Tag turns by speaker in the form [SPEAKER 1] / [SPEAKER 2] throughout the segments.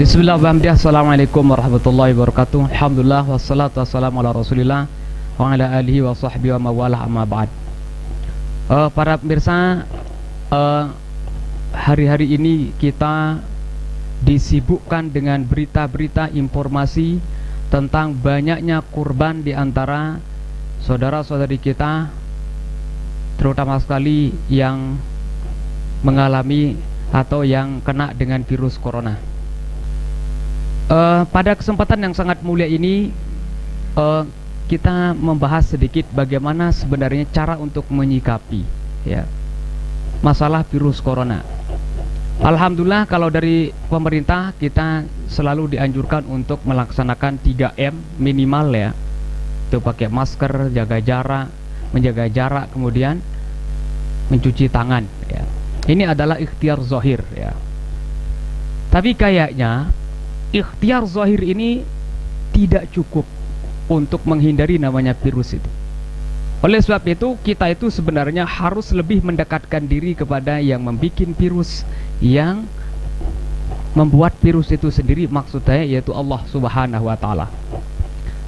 [SPEAKER 1] Bismillah, assalamualaikum warahmatullahi wabarakatuh. Alhamdulillah, wassalatu wassalamu ala rasulillah wa ala alihi wa sahbihi wa mawalah, amma ba'd. Para pemirsa, hari-hari ini kita disibukkan dengan berita-berita informasi tentang banyaknya kurban di antara saudara-saudari kita, terutama sekali yang mengalami atau yang kena dengan virus corona. Pada kesempatan yang sangat mulia ini, kita membahas sedikit bagaimana sebenarnya cara untuk menyikapi masalah virus corona. Alhamdulillah, kalau dari pemerintah kita selalu dianjurkan untuk melaksanakan 3M minimal ya. Itu pakai masker, jaga jarak, menjaga jarak, kemudian mencuci tangan ya. Ini adalah ikhtiar zahir ya. Tapi kayaknya ikhtiar zahir ini tidak cukup untuk menghindari namanya virus itu. Oleh sebab itu, kita itu sebenarnya harus lebih mendekatkan diri kepada yang membuat virus, yang membuat virus itu sendiri, maksud saya yaitu Allah Subhanahu wa Ta'ala.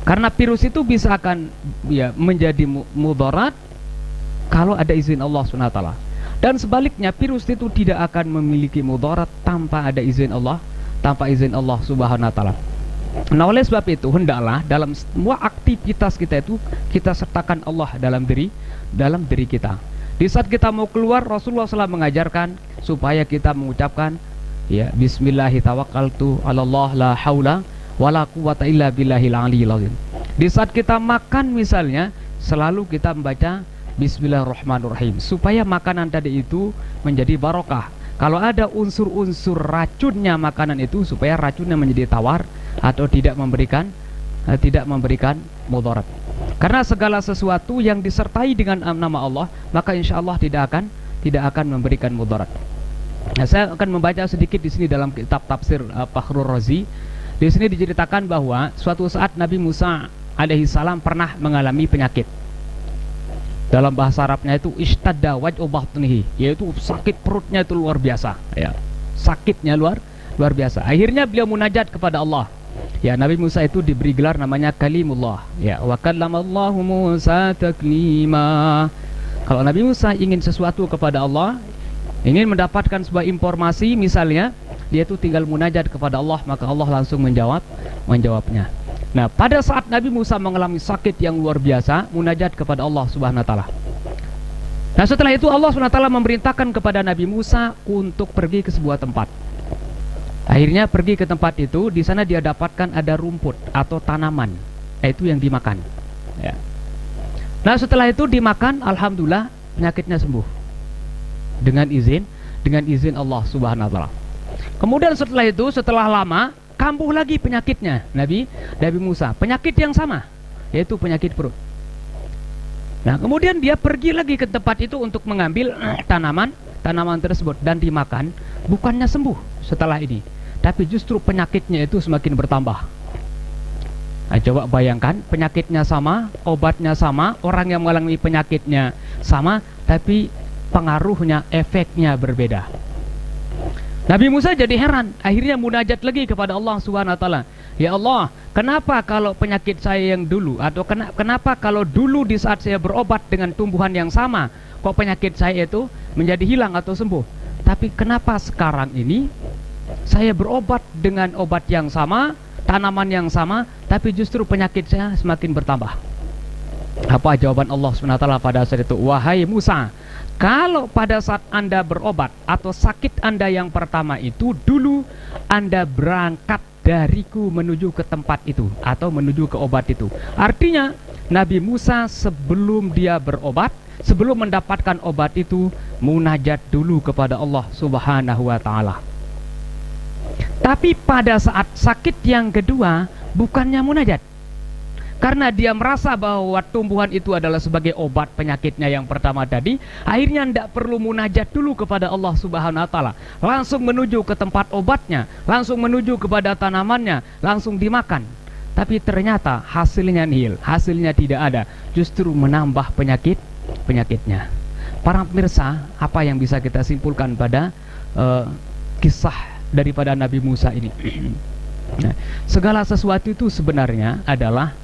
[SPEAKER 1] Karena virus itu bisa akan menjadi mudarat kalau ada izin Allah Subhanahu wa Ta'ala. Dan sebaliknya, virus itu tidak akan memiliki mudarat tanpa ada izin Allah, tanpa izin Allah Subhanahu wa Ta'ala. Nah, oleh sebab itu hendaklah dalam semua aktivitas kita itu kita sertakan Allah dalam diri kita. Di saat kita mau keluar, Rasulullah SAW mengajarkan supaya kita mengucapkan Bismillahi tawakkaltu 'alallah la haula wala quwata illa billahil aliyil azim. Di saat kita makan misalnya, selalu kita membaca Bismillahirrahmanirrahim supaya makanan tadi itu menjadi barokah. Kalau ada unsur-unsur racunnya makanan itu, supaya racunnya menjadi tawar atau tidak memberikan mudarat. Karena segala sesuatu yang disertai dengan nama Allah, maka insya Allah tidak akan memberikan mudarat. Nah, saya akan membaca sedikit di sini dalam kitab tafsir Fakhrur Razi. Di sini diceritakan bahwa suatu saat Nabi Musa alaihi salam pernah mengalami penyakit. Dalam bahasa Arabnya itu ishtadda waj'u batnihi, yaitu sakit perutnya itu luar biasa ya. Sakitnya luar biasa. Akhirnya beliau munajat kepada Allah. Ya, Nabi Musa itu diberi gelar namanya Kalimullah. Ya, wa kallamallahu Musa taklima. Kalau Nabi Musa ingin sesuatu kepada Allah, ingin mendapatkan sebuah informasi misalnya, dia itu tinggal munajat kepada Allah, maka Allah langsung menjawabnya. Nah, pada saat Nabi Musa mengalami sakit yang luar biasa, munajat kepada Allah Subhanahu wa Ta'ala. Nah, setelah itu Allah Subhanahu wa Ta'ala memerintahkan kepada Nabi Musa untuk pergi ke sebuah tempat. Akhirnya pergi ke tempat itu, di sana dia dapatkan ada rumput atau tanaman, itu yang dimakan ya. Nah, setelah itu dimakan, alhamdulillah penyakitnya sembuh dengan izin Allah Subhanahu wa Ta'ala. Kemudian setelah itu, setelah lama kambuh lagi penyakitnya Nabi Musa, penyakit yang sama, yaitu penyakit perut. Nah, kemudian dia pergi lagi ke tempat itu untuk mengambil tanaman tersebut dan dimakan. Bukannya sembuh setelah ini, tapi justru penyakitnya itu semakin bertambah. Nah, coba bayangkan, penyakitnya sama, obatnya sama, orang yang mengalami penyakitnya sama, tapi pengaruhnya, efeknya berbeda. Nabi Musa jadi heran, akhirnya munajat lagi kepada Allah Subhanahu wa Ta'ala. Ya Allah, kenapa kalau penyakit saya yang dulu, atau kenapa kalau dulu di saat saya berobat dengan tumbuhan yang sama, kok penyakit saya itu menjadi hilang atau sembuh? Tapi kenapa sekarang ini saya berobat dengan obat yang sama, tanaman yang sama, tapi justru penyakit saya semakin bertambah? Apa jawaban Allah Subhanahu wa Ta'ala pada saat itu? Wahai Musa, kalau pada saat Anda berobat atau sakit Anda yang pertama itu, dulu Anda berangkat dariku menuju ke tempat itu atau menuju ke obat itu. Artinya Nabi Musa sebelum dia berobat, sebelum mendapatkan obat itu, munajat dulu kepada Allah Subhanahu wa Ta'ala. Tapi pada saat sakit yang kedua, bukannya munajat, karena dia merasa bahwa tumbuhan itu adalah sebagai obat penyakitnya yang pertama tadi, akhirnya tidak perlu munajat dulu kepada Allah Subhanahu wa Ta'ala, langsung menuju ke tempat obatnya, langsung menuju kepada tanamannya, langsung dimakan. Tapi ternyata hasilnya nihil, hasilnya tidak ada, justru menambah penyakitnya. Para pemirsa, apa yang bisa kita simpulkan pada kisah daripada Nabi Musa ini. Nah, segala sesuatu itu sebenarnya adalah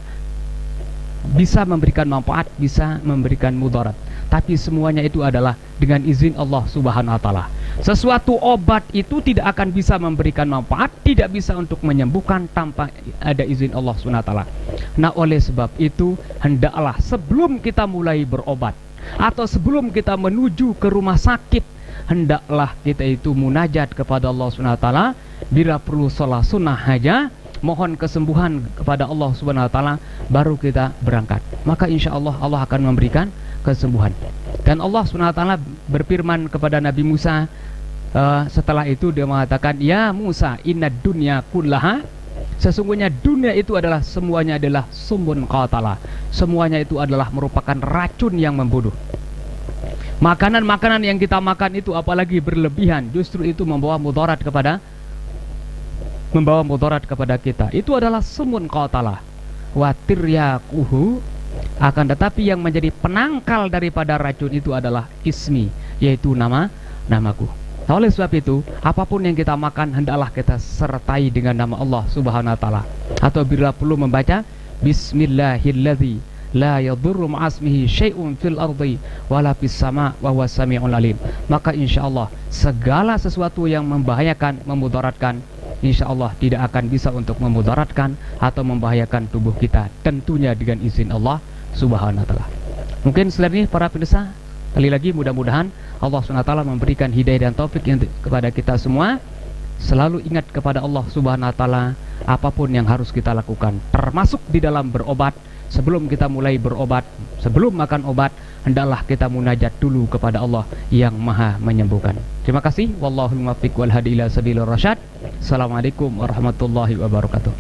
[SPEAKER 1] bisa memberikan manfaat, bisa memberikan mudarat, tapi semuanya itu adalah dengan izin Allah Subhanahu wa taala. Sesuatu obat itu tidak akan bisa memberikan manfaat, tidak bisa untuk menyembuhkan tanpa ada izin Allah Subhanahu wa taala. Nah, oleh sebab itu hendaklah sebelum kita mulai berobat atau sebelum kita menuju ke rumah sakit, hendaklah kita itu munajat kepada Allah Subhanahu wa taala. Bila perlu sholat sunnah saja, mohon kesembuhan kepada Allah Subhanahu wa taala, baru kita berangkat. Maka insya Allah Allah akan memberikan kesembuhan. Dan Allah Subhanahu wa taala berfirman kepada Nabi Musa, setelah itu dia mengatakan, ya Musa, inna dunya kullaha, sesungguhnya dunia itu adalah semuanya adalah sumun qatala, semuanya itu adalah merupakan racun yang membunuh. Makanan-makanan yang kita makan itu apalagi berlebihan, justru itu membawa mudarat kepada kita. Itu adalah sumun qatala wa tiryaquhu, akan tetapi yang menjadi penangkal daripada racun itu adalah ismi, yaitu namaku. Nah, oleh sebab itu, apapun yang kita makan hendaklah kita sertai dengan nama Allah Subhanahu wa taala, atau bila perlu membaca bismillahilladzi la yadurru ma'asmihi syai'un fil ardi wala fis sama' wa huwas sami'ul alim. Maka insyaallah segala sesuatu yang membahayakan, memudaratkan, insyaallah tidak akan bisa untuk memudaratkan atau membahayakan tubuh kita, tentunya dengan izin Allah Subhanahu wa taala. Mungkin selain ini para pemirsa, kali lagi mudah-mudahan Allah Subhanahu wa taala memberikan hidayah dan taufik kepada kita semua. Selalu ingat kepada Allah Subhanahu wa taala apapun yang harus kita lakukan, termasuk di dalam berobat. Sebelum kita mulai berobat, sebelum makan obat, hendaklah kita munajat dulu kepada Allah yang Maha menyembuhkan. Terima kasih. Wallahul muwaffiq wal hadi ila sabilir rasyad. Assalamualaikum warahmatullahi wabarakatuh.